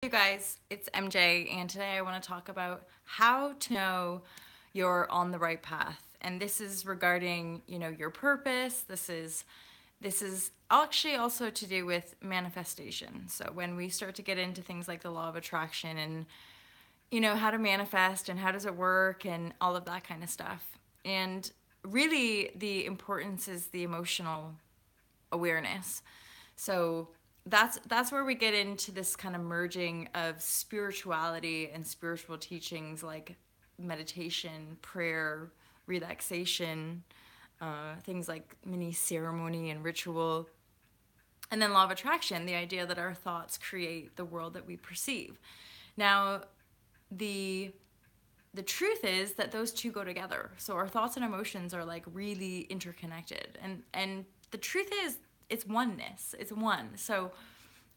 Hey guys, it's MJ, and today I want to talk about how to know you're on the right path. And this is regarding, your purpose. This is actually also to do with manifestation. So when we start to get into things like the law of attraction and how to manifest and how does it work and all of that kind of stuff. And really the importance is the emotional awareness. So that's where we get into this kind of merging of spirituality and spiritual teachings like meditation, prayer, relaxation, things like mini ceremony and ritual, and then law of attraction, the idea that our thoughts create the world that we perceive. Now, the the truth is that those two go together. So our thoughts and emotions are like really interconnected. And the truth is it's oneness. It's one. So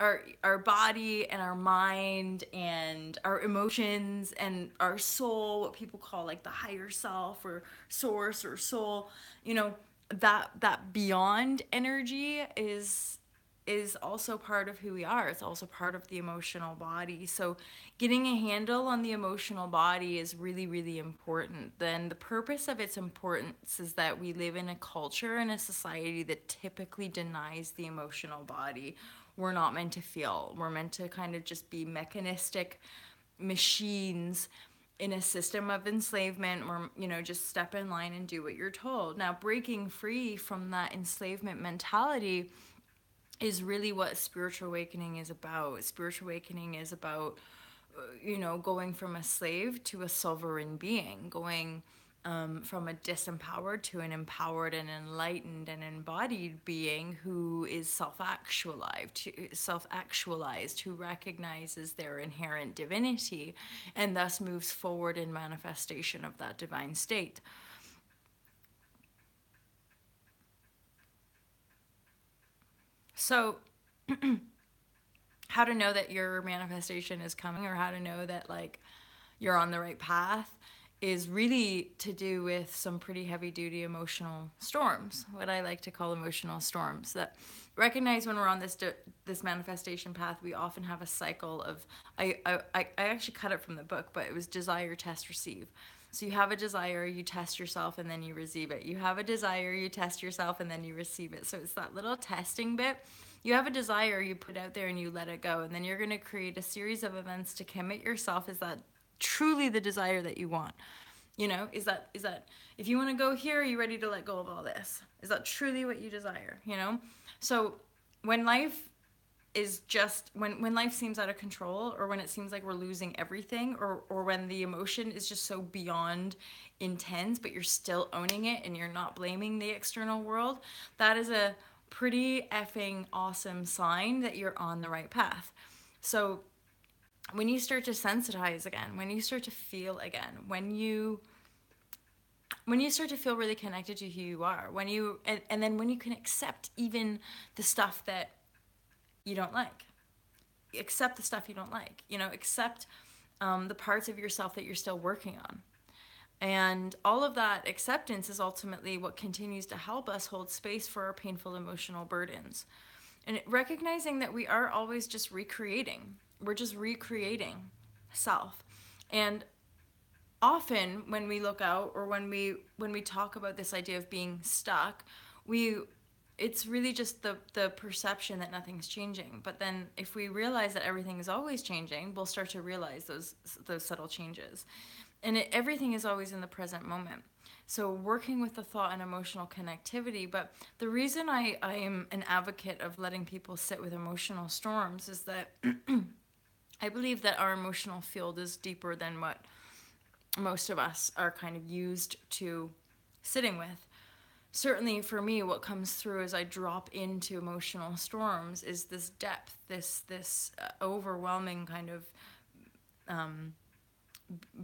our body and our mind and our emotions and our soul, what people call like the higher self or source or soul, that beyond energy is also part of who we are. It's also part of the emotional body. So getting a handle on the emotional body is really, really important. Then the purpose of its importance is that we live in a culture and a society that typically denies the emotional body. We're not meant to feel. We're meant to kind of just be mechanistic machines in a system of enslavement or just step in line and do what you're told. Now breaking free from that enslavement mentality is really what spiritual awakening is about. Spiritual awakening is about, going from a slave to a sovereign being, going from a disempowered to an empowered and enlightened and embodied being who is self-actualized, who recognizes their inherent divinity, and thus moves forward in manifestation of that divine state. So how to know that your manifestation is coming or how to know that like you're on the right path is really to do with some pretty heavy duty emotional storms, what I like to call emotional storms that recognize when we're on this manifestation path. We often have a cycle of I actually cut it from the book, but it was desire, test, receive. So you have a desire, you test yourself, and then you receive it. You have a desire, you test yourself, and then you receive it. So it's that little testing bit. You have a desire, you put out there and you let it go, and then you're going to create a series of events to commit yourself. Is that truly the desire that you want? Is that if you want to go here, are you ready to let go of all this? Is that truly what you desire? So when life is just when life seems out of control, or when it seems like we're losing everything, or when the emotion is just so beyond intense but you're still owning it and you're not blaming the external world, that is a pretty effing awesome sign that you're on the right path. So when you start to sensitize again, when you start to feel again, when you start to feel really connected to who you are, and then when you can accept even the stuff that you don't like, accept the stuff you don't like, accept the parts of yourself that you're still working on. And all of that acceptance is ultimately what continues to help us hold space for our painful emotional burdens. And recognizing that we are always just recreating. We're just recreating self. And often when we look out, or when we talk about this idea of being stuck, we it's really just the perception that nothing's changing. But then if we realize that everything is always changing, we'll start to realize those subtle changes. And everything is always in the present moment. So working with the thought and emotional connectivity. But the reason I am an advocate of letting people sit with emotional storms is that I believe that our emotional field is deeper than what most of us are kind of used to sitting with. Certainly for me, what comes through as I drop into emotional storms is this depth, this overwhelming kind of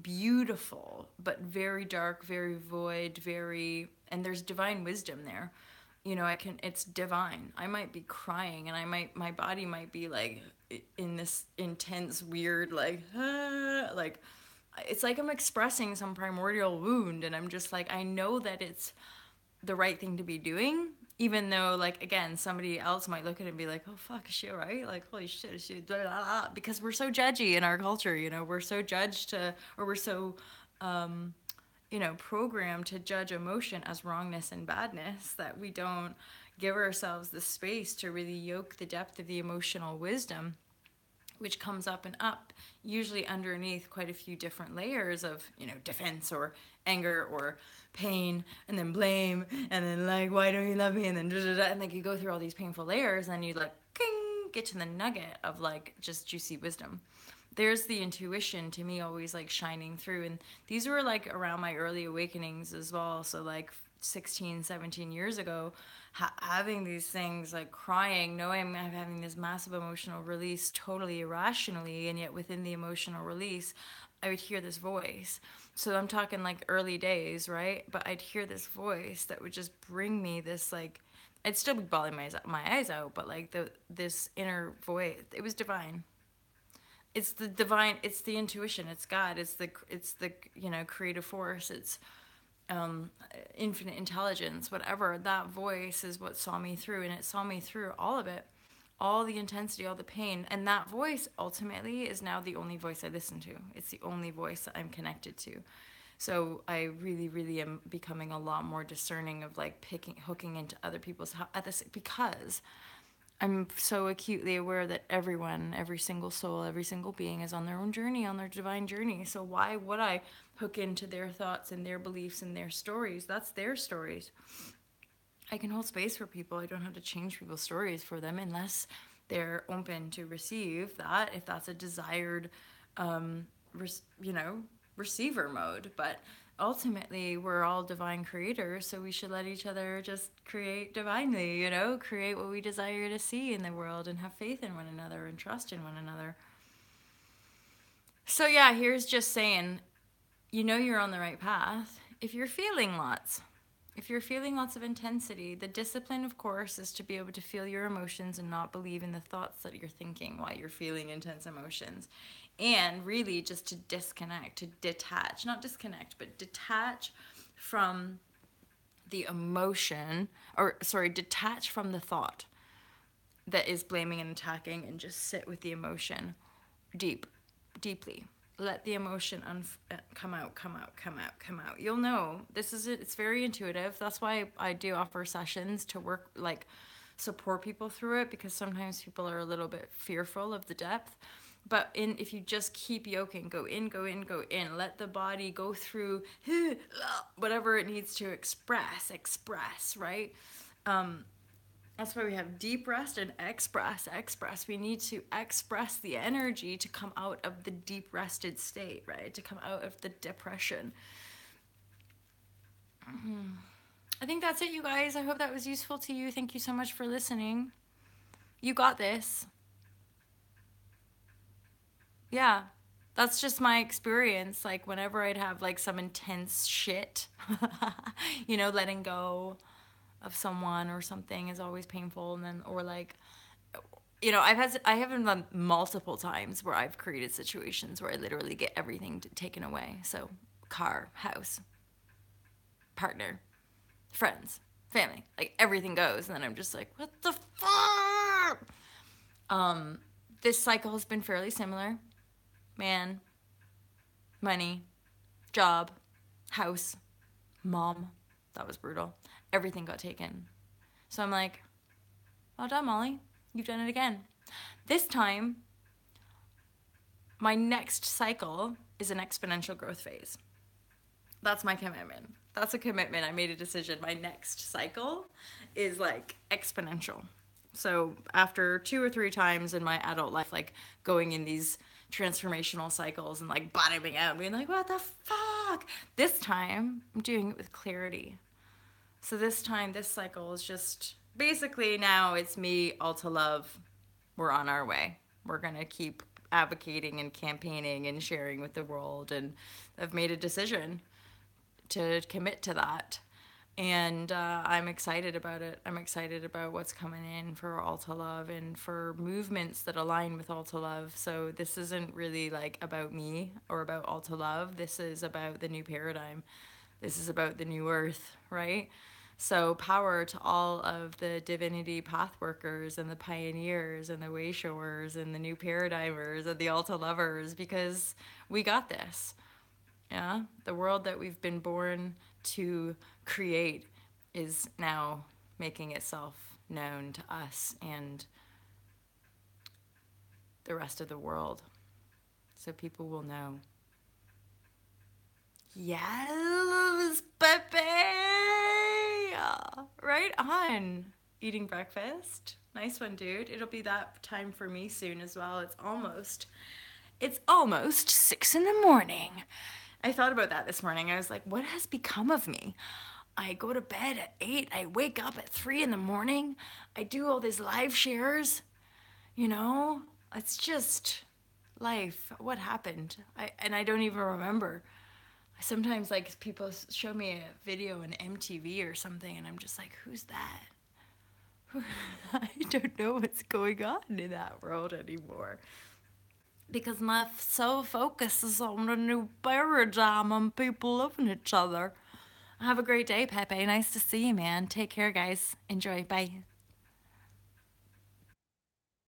beautiful but very dark, very void, and there's divine wisdom there. It's divine. I might be crying, and my body might be like in this intense weird like like it's like I'm expressing some primordial wound, and I'm just like, I know that it's the right thing to be doing, Even though, like, again, somebody else might look at it and be like, oh fuck, is she all right? Like, holy shit, is she blah, blah, blah. Because we're so judgy in our culture, you know, we're so judged to, or we're so you know, programmed to judge emotion as wrongness and badness that we don't give ourselves the space to really yoke the depth of the emotional wisdom, which comes up and up, usually underneath quite a few different layers of, you know, defense or anger or pain, and then blame, and then like, why don't you love me? And then da da da. And like you go through all these painful layers, and you like, king, get to the nugget of like just juicy wisdom. There's the intuition to me always like shining through. And these were like around my early awakenings as well. So like 16, 17 years ago, having these things like crying, knowing I'm having this massive emotional release totally irrationally, and yet within the emotional release, I would hear this voice. So I'm talking like early days, right? But I'd hear this voice that would just bring me this like, I'd still be bawling my eyes out, but like this inner voice, it was divine. It's the divine, it's the intuition, it's God, it's the you know, creative force, it's infinite intelligence, whatever. That voice is what saw me through, and it saw me through all of it, all the intensity, all the pain. And that voice ultimately is now the only voice I listen to. It's the only voice that I'm connected to. So I really, really am becoming a lot more discerning of like hooking into other people's at this, because I'm so acutely aware that everyone, every single soul, every single being is on their own journey, on their divine journey. So why would I hook into their thoughts and their beliefs and their stories? That's their stories. I can hold space for people. I don't have to change people's stories for them unless they're open to receive that, if that's a desired, you know, receiver mode. But ultimately, we're all divine creators, so we should let each other just create divinely, you know, create what we desire to see in the world, and have faith in one another and trust in one another. So yeah, here's just saying, you know, you're on the right path if you're feeling lots. If you're feeling lots of intensity, the discipline, of course, is to be able to feel your emotions and not believe in the thoughts that you're thinking while you're feeling intense emotions. And really just to disconnect, to detach, not disconnect, but detach from the emotion, or sorry, detach from the thought that is blaming and attacking, and just sit with the emotion deeply. Let the emotion come out, come out, come out, come out. You'll know. This is it. It's very intuitive. That's why I do offer sessions to work, like, support people through it, because sometimes people are a little bit fearful of the depth. But if you just keep yoking, go in, go in, go in, let the body go through whatever it needs to express, right? That's why we have deep rest and express. We need to express the energy to come out of the deep rested state, right? To come out of the depression. I think that's it, you guys. I hope that was useful to you. Thank you so much for listening. You got this. Yeah. That's just my experience. Like, whenever I'd have like some intense shit, you know, letting go of someone or something is always painful. And then, or like, you know, I have done multiple times where I've created situations where I literally get everything taken away. So car, house, partner, friends, family, like everything goes. And then I'm just like, what the fuck? This cycle has been fairly similar. Man, money, job, house, mom. That was brutal. Everything got taken. So I'm like, well done, Molly. You've done it again. This time, my next cycle is an exponential growth phase. That's my commitment. That's a commitment. I made a decision. My next cycle is like exponential. So after 2 or 3 times in my adult life, like going in these transformational cycles and like bottoming out, being like, what the fuck? This time, I'm doing it with clarity. So this time, this cycle is just basically, now it's me, Alta Love. We're on our way. We're going to keep advocating and campaigning and sharing with the world. And I've made a decision to commit to that. And I'm excited about it. I'm excited about what's coming in for Alta Love and for movements that align with Alta Love. So this isn't really like about me or about Alta Love. This is about the new paradigm. This is about the new earth, right? So power to all of the divinity path workers and the pioneers and the wayshowers and the new paradigmers and the alta lovers, because we got this. Yeah, the world that we've been born to create is now making itself known to us and the rest of the world, so people will know. Yes, Pepe! Right on. Eating breakfast. Nice one, dude. It'll be that time for me soon as well. It's almost 6 in the morning. I thought about that this morning. I was like, what has become of me? I go to bed at 8. I wake up at 3 in the morning. I do all these live shares. You know, it's just life. What happened? I don't even remember. Sometimes, like, people show me a video on MTV or something, and I'm just like, who's that? I don't know what's going on in that world anymore. Because my sole focus is on the new paradigm and people loving each other. Have a great day, Pepe. Nice to see you, man. Take care, guys. Enjoy. Bye.